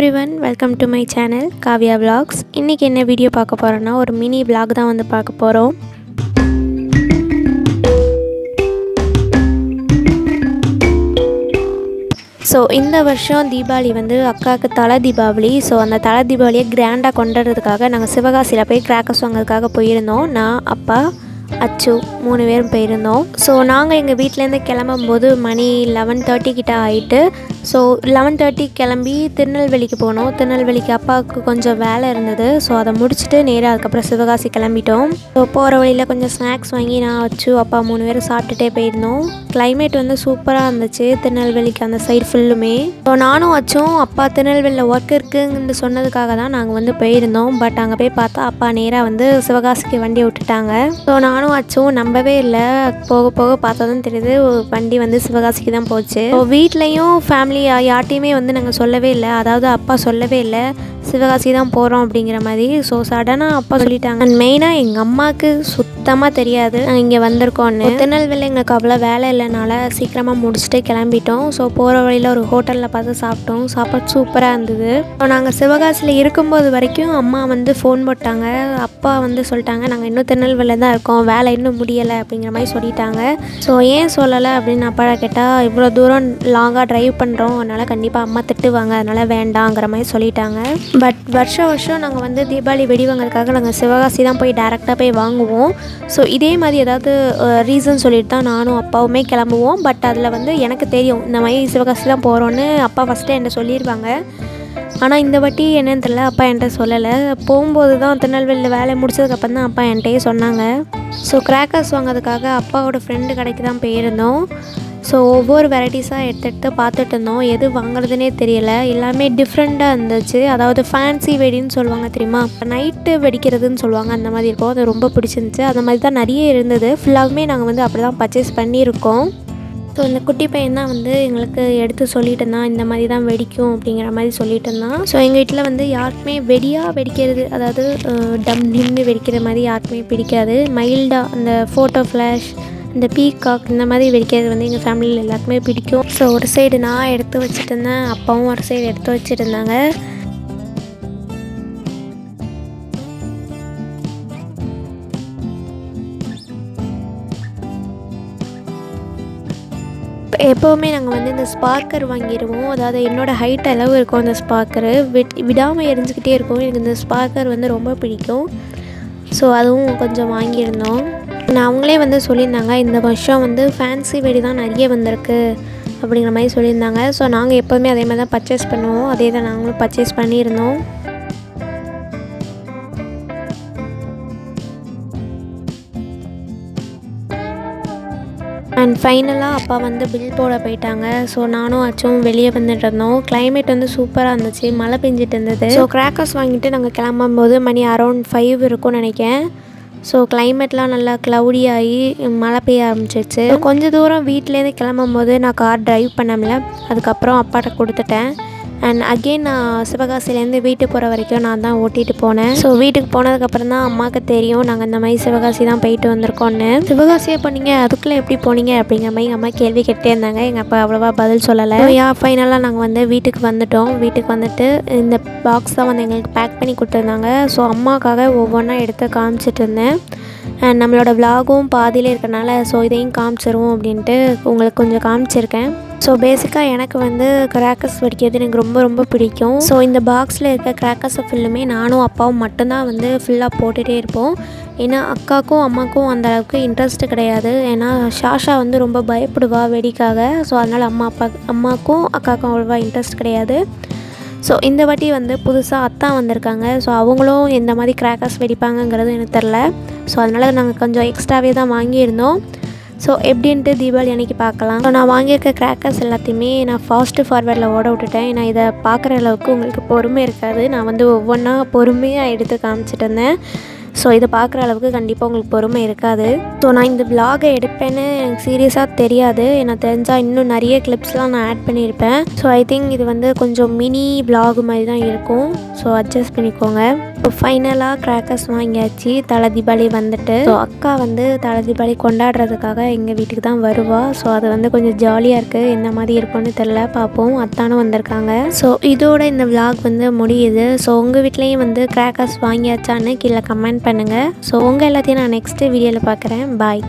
everyone, welcome to my channel Kavya Vlogs. இன்னைக்கு என்ன video பார்க்க போறோம்னா ஒரு மினி vlog தான் வந்து பார்க்க போறோம். ஸோ இந்த வருஷம் தீபாவளி வந்து அக்காவுக்கு தலை தீபாவளி. ஸோ அந்த தலை தீபாவளியை கிராண்டாக கொண்டாடுறதுக்காக நாங்கள் சிவகாசியில் போய் கிராக்கர்ஸ் வாங்கிறதுக்காக போயிருந்தோம். நான் அப்பா அச்சு 3 பேரும் போயிருந்தோம். ஸோ நாங்கள் எங்கள் வீட்டிலேருந்து கிளம்பும்போது மணி 11:30 கிட்ட ஆகிட்டு. ஸோ 11:30 கிளம்பி திருநெல்வேலிக்கு போனோம். திருநெல்வேலிக்கு அப்பாவுக்கு கொஞ்சம் வேலை இருந்தது. ஸோ அதை முடிச்சுட்டு நேராக அதுக்கப்புறம் சிவகாசி கிளம்பிட்டோம். ஸோ போகிற வழியில் கொஞ்சம் ஸ்நாக்ஸ் வாங்கி நான் அச்சு அப்பா 3 பேரும் சாப்பிட்டுட்டே போயிருந்தோம். கிளைமேட் வந்து சூப்பராக இருந்துச்சு திருநெல்வேலிக்கு அந்த சைடு ஃபுல்லுமே. ஸோ நானும் அச்சும் அப்பா திருநெல்வேலியில் ஒர்க் இருக்குன்னு சொன்னதுக்காக தான் நாங்கள் வந்து போயிருந்தோம். பட் அங்கே போய் பார்த்தா அப்பா நேராக வந்து சிவகாசிக்கு வண்டியை விட்டுட்டாங்க. ஸோ நானும் அச்சும் நம்பவே இல்லை. போக போக பார்த்தா தான் தெரியுது வண்டி வந்து சிவகாசிக்கு தான் போச்சு. ஸோ வீட்லேயும் ஃபேமிலி யார்ட்டையுமே வந்து நாங்கள் சொல்லவே இல்லை. அதாவது அப்பா சொல்லவே இல்லை சிவகாசி தான் போகிறோம் அப்படிங்கிற மாதிரி. ஸோ சடனாக அப்பா சொல்லிட்டாங்க. அண்ட் மெயினாக எங்கள் அம்மாவுக்கு சுத்தமாக தெரியாது நாங்கள் இங்கே வந்திருக்கோன்னு. திருநெல்வேலி எங்களுக்கு அவ்வளோ வேலை இல்லைனால சீக்கிரமாக முடிச்சுட்டு கிளம்பிட்டோம். ஸோ போகிற வழியில் ஒரு ஹோட்டலில் பார்த்து சாப்பிட்டோம். சாப்பாடு சூப்பராக இருந்தது. ஸோ நாங்கள் சிவகாசியில் இருக்கும்போது வரைக்கும் அம்மா வந்து ஃபோன் போட்டாங்க. அப்பா வந்து சொல்லிட்டாங்க நாங்கள் இன்னும் திருநெல்வேலியில் தான் இருக்கோம், வேலை இன்னும் முடியலை அப்படிங்கிற மாதிரி சொல்லிட்டாங்க. ஸோ ஏன் சொல்லலை அப்படின்னு அப்பா கேட்டால் இவ்வளோ தூரம் லாங்காக ட்ரைவ் பண்ணுறோம், அதனால் கண்டிப்பாக அம்மா திட்டுவாங்க, அதனால் வேண்டாங்கிற மாதிரி சொல்லிட்டாங்க. பட் வருஷம் நாங்கள் வந்து தீபாவளி வெடி வாங்கிறதுக்காக நாங்கள் சிவகாசி தான் போய் டேரெக்டாக போய் வாங்குவோம். ஸோ இதே மாதிரி ஏதாவது ரீசன் சொல்லிட்டு தான் நானும் அப்பாவுமே கிளம்புவோம். பட் அதில் வந்து எனக்கு தெரியும் இந்த மாதிரி சிவகாசி தான் போகிறோன்னு அப்பா ஃபஸ்ட்டு என்கிட்ட சொல்லிடுவாங்க. ஆனால் இந்த வாட்டி என்னன்னு தெரியல, அப்பா என்கிட்ட சொல்லலை. போகும்போது தான் திருநெல்வேலியில் வேலை முடிச்சதுக்கப்புறம் தான் அப்பா என்கிட்டயே சொன்னாங்க. ஸோ கிராக்கர்ஸ் வாங்கிறதுக்காக அப்பாவோட ஃப்ரெண்டு கடைக்கு தான் போயிருந்தோம். ஸோ ஒவ்வொரு வெரைட்டிஸாக எடுத்து பார்த்துட்டு இருந்தோம். எது வாங்குறதுனே தெரியலை, எல்லாமே டிஃப்ரெண்ட்டாக இருந்துச்சு. அதாவது ஃபேன்சி வெடின்னு சொல்லுவாங்க தெரியுமா, நைட்டு வெடிக்கிறதுன்னு சொல்லுவாங்க, அந்த மாதிரி இருக்கும். அது ரொம்ப பிடிச்சிருந்துச்சு. அந்த மாதிரி தான் நிறைய இருந்தது. ஃபுல்லாகவே நாங்கள் வந்து அப்படி தான் பர்ச்சேஸ் பண்ணியிருக்கோம். ஸோ இந்த குட்டி பையன் தான் வந்து எங்களுக்கு எடுத்து சொல்லிட்டு இருந்தான், இந்த மாதிரி தான் வெடிக்கும் அப்படிங்கிற மாதிரி சொல்லிட்டு இருந்தான். ஸோ எங்கள் வீட்டில் வந்து யாருக்குமே வெடிக்கிறது, அதாவது டம் நின்று வெடிக்கிற மாதிரி யாருக்குமே பிடிக்காது. மைல்டாக அந்த ஃபோட்டோ ஃப்ளாஷ், இந்த பீகாக் இந்த மாதிரி வெடிக்கிறது வந்து எங்கள் ஃபேமிலியில் எல்லாருக்குமே பிடிக்கும். ஸோ ஒரு சைடு நான் எடுத்து வச்சுட்டு இருந்தேன், அப்பாவும் ஒரு சைடு எடுத்து வச்சுட்டு இருந்தாங்க. எப்போவுமே நாங்கள் வந்து இந்த ஸ்பார்க்கர் வாங்கிடுவோம். அதாவது என்னோடய ஹைட் அளவு இருக்கும் அந்த ஸ்பார்க்கரு, விடாமல் எரிஞ்சிக்கிட்டே இருக்கும். எனக்கு இந்த ஸ்பார்க்கர் வந்து ரொம்ப பிடிக்கும். ஸோ அதுவும் கொஞ்சம் வாங்கியிருந்தோம். அவங்களே வந்து சொல்லியிருந்தாங்க இந்த வருஷம் வந்து ஃபேன்சி வெடி தான் நிறைய வந்திருக்கு அப்படிங்கிற மாதிரி சொல்லியிருந்தாங்க. ஸோ நாங்கள் எப்போதுமே அதே மாதிரி தான் பர்ச்சேஸ் பண்ணுவோம். அதே தான் நாங்களும் பர்ச்சேஸ் பண்ணியிருந்தோம். அண்ட் ஃபைனலாக அப்பா வந்து பில் போட போயிட்டாங்க. ஸோ நானும் அச்சும் வெளியே வந்துட்டு இருந்தோம். கிளைமேட் வந்து சூப்பராக இருந்துச்சு, மழை பெஞ்சிட்டு இருந்தது. ஸோ கிராக்கர்ஸ் வாங்கிட்டு நாங்கள் கிளம்பும்போது மணி அரௌண்ட் 5 இருக்கும்னு நினைக்கிறேன். ஸோ கிளைமேட்லாம் நல்லா க்ளவுடி ஆகி மழை பெய்ய ஆரம்பிச்சிருச்சு. கொஞ்சம் தூரம் வீட்டிலேருந்து கிளம்பும்போது நான் கார் ட்ரைவ் பண்ணல, அதுக்கப்புறம் அப்பாட்ட கொடுத்துட்டேன். அண்ட் அகெயின் நான் சிவகாசிலேருந்து வீட்டுக்கு போகிற வரைக்கும் நான் தான் ஓட்டிகிட்டு போனேன். ஸோ வீட்டுக்கு போனதுக்கப்புறம் தான் அம்மாவுக்கு தெரியும் நாங்கள் இந்த மாதிரி சிவகாசி தான் போயிட்டு வந்திருக்கோன்னு. சிவகாசியே போனீங்க, அதுக்குள்ளே எப்படி போனீங்க அப்படிங்கிற மாதிரி அம்மா கேள்வி கேட்டே இருந்தாங்க. எங்கள் அப்பா அவ்வளோவா பதில் சொல்லலை. ஃபைனலாக நாங்கள் வந்து வீட்டுக்கு வந்துட்டோம். வீட்டுக்கு வந்துட்டு இந்த பாக்ஸ் தான் வந்து எங்களுக்கு பேக் பண்ணி கொடுத்துருந்தாங்க. ஸோ அம்மாவுக்காக ஒவ்வொன்றா எடுத்து காமிச்சிட்டு இருந்தேன். அண்ட் நம்மளோட விலாகும் பாதியிலே இருக்கனால ஸோ இதையும் காமிச்சிருவோம் அப்படின்ட்டு உங்களுக்கு கொஞ்சம் காமிச்சிருக்கேன். ஸோ பேசிக்காக எனக்கு வந்து கிராக்கர்ஸ் வெடிக்கிறது எனக்கு ரொம்ப ரொம்ப பிடிக்கும். ஸோ இந்த பாக்ஸில் இருக்க கிராக்கர்ஸை ஃபுல்லுமே நானும் அப்பாவும் மட்டும்தான் வந்து ஃபுல்லாக போட்டுகிட்டே இருப்போம். ஏன்னா அக்காவுக்கும் அம்மாவுக்கும் அந்த அளவுக்கு இன்ட்ரெஸ்ட்டு கிடையாது. ஏன்னா ஷாஷா வந்து ரொம்ப பயப்படுவா வெடிக்காக. ஸோ அதனால் அம்மாவுக்கும் அக்காவுக்கும் அவ்வளோவா இன்ட்ரெஸ்ட் கிடையாது. ஸோ இந்த வாட்டி வந்து புதுசாக அத்தான் வந்திருக்காங்க. ஸோ அவங்களும் எந்த மாதிரி கிராக்கர்ஸ் வெடிப்பாங்கங்கிறது எனக்கு தெரில. ஸோ அதனால் நாங்கள் கொஞ்சம் எக்ஸ்ட்ராவே தான் வாங்கியிருந்தோம். ஸோ எப்படின்ட்டு தீபாவளி அன்றைக்கி பார்க்கலாம். ஸோ நான் வாங்கியிருக்க கிராக்கர்ஸ் எல்லாத்தையுமே நான் ஃபாஸ்ட்டு ஃபார்வேர்டில் ஓட விட்டுட்டேன். ஏன்னா இதை பார்க்குற அளவுக்கு உங்களுக்கு பொறுமை இருக்காது. நான் வந்து ஒவ்வொன்றா பொறுமையாக எடுத்து காமிச்சிட்டு இருந்தேன். ஸோ இதை பார்க்குற அளவுக்கு கண்டிப்பாக உங்களுக்கு பொறுமை இருக்காது. ஸோ நான் இந்த விலாகை எடுப்பேன்னு எனக்கு சீரியஸாக தெரியாது. எனக்கு தெரிஞ்சால் இன்னும் நிறைய கிளிப்ஸ்லாம் நான் ஆட் பண்ணியிருப்பேன். ஸோ ஐ திங்க் இது வந்து கொஞ்சம் மினி விலாக் மாதிரி தான் இருக்கும். ஸோ அட்ஜஸ்ட் பண்ணிக்கோங்க. இப்போ ஃபைனலாக கிராக்கர்ஸ் வாங்கியாச்சு. தலை தீபாவளி வந்துட்டு. ஸோ அக்கா வந்து தலை தீபாவளி கொண்டாடுறதுக்காக எங்கள் வீட்டுக்கு தான் வருவா. ஸோ அது வந்து கொஞ்சம் ஜாலியாக இருக்குது. என்ன மாதிரி இருக்கும்னு தெரில, பார்ப்போம். அத்தானும் வந்திருக்காங்க. ஸோ இதோட இந்த விளாக் வந்து முடியுது. ஸோ உங்கள் வீட்லேயும் வந்து கிராக்கர்ஸ் வாங்கியாச்சான்னு கீழே கமெண்ட் பண்ணுங்கள். ஸோ உங்கள் எல்லாத்தையும் நான் நெக்ஸ்ட்டு வீடியோவில் பார்க்குறேன். பாய்.